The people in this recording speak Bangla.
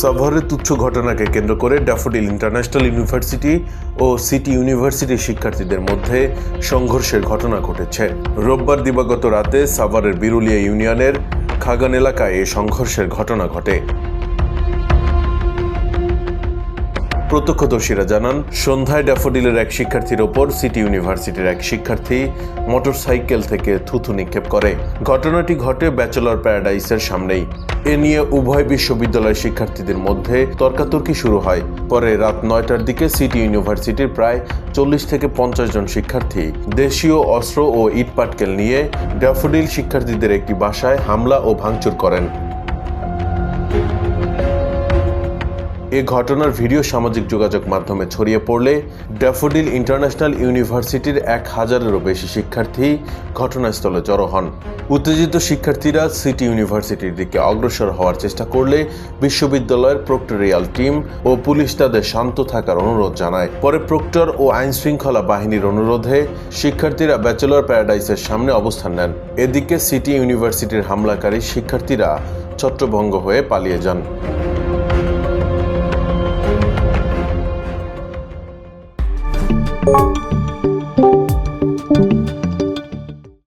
সাভারের তুচ্ছ ঘটনাকে কেন্দ্র করে ড্যাফোডিল ইন্টারন্যাশনাল ইউনিভার্সিটি ও সিটি ইউনিভার্সিটির শিক্ষার্থীদের মধ্যে সংঘর্ষের ঘটনা ঘটেছে। রোববার দিবাগত রাতে সাভারের বিরুলিয়া ইউনিয়নের খাগান এলাকায় এই সংঘর্ষের ঘটনা ঘটে। প্রত্যক্ষদর্শীরা জানান, সন্ধ্যায় ড্যাফোডিলের এক শিক্ষার্থীর ওপর সিটি ইউনিভার্সিটির এক শিক্ষার্থী মোটরসাইকেল থেকে থুতু নিক্ষেপ করে। ঘটনাটি ঘটে ব্যাচেলর প্যারাডাইসের সামনেই। এ নিয়ে উভয় বিশ্ববিদ্যালয়ের শিক্ষার্থীদের মধ্যে তর্কাতর্কি শুরু হয়। পরে রাত 9টার দিকে সিটি ইউনিভার্সিটির প্রায় 40 থেকে 50 জন শিক্ষার্থী দেশীয় অস্ত্র ও ইটপাটকেল নিয়ে ড্যাফোডিল শিক্ষার্থীদের একটি বাসায় হামলা ও ভাঙচুর করেন। এ ঘটনার ভিডিও সামাজিক যোগাযোগ মাধ্যমে ছড়িয়ে পড়লে ড্যাফোডিল ইন্টারন্যাশনাল ইউনিভার্সিটির 1000-এরও বেশি শিক্ষার্থী ঘটনাস্থলে জড়ো হন। উত্তেজিত শিক্ষার্থীরা সিটি ইউনিভার্সিটির দিকে অগ্রসর হওয়ার চেষ্টা করলে বিশ্ববিদ্যালয়ের প্রক্টরিয়াল টিম ও পুলিশ তাদের শান্ত থাকার অনুরোধ জানায়। পরে প্রক্টর ও আইনশৃঙ্খলা বাহিনীর অনুরোধে শিক্ষার্থীরা ব্যাচেলর প্যারাডাইসের সামনে অবস্থান নেন। এদিকে সিটি ইউনিভার্সিটির হামলাকারী শিক্ষার্থীরা ছত্রভঙ্গ হয়ে পালিয়ে যান।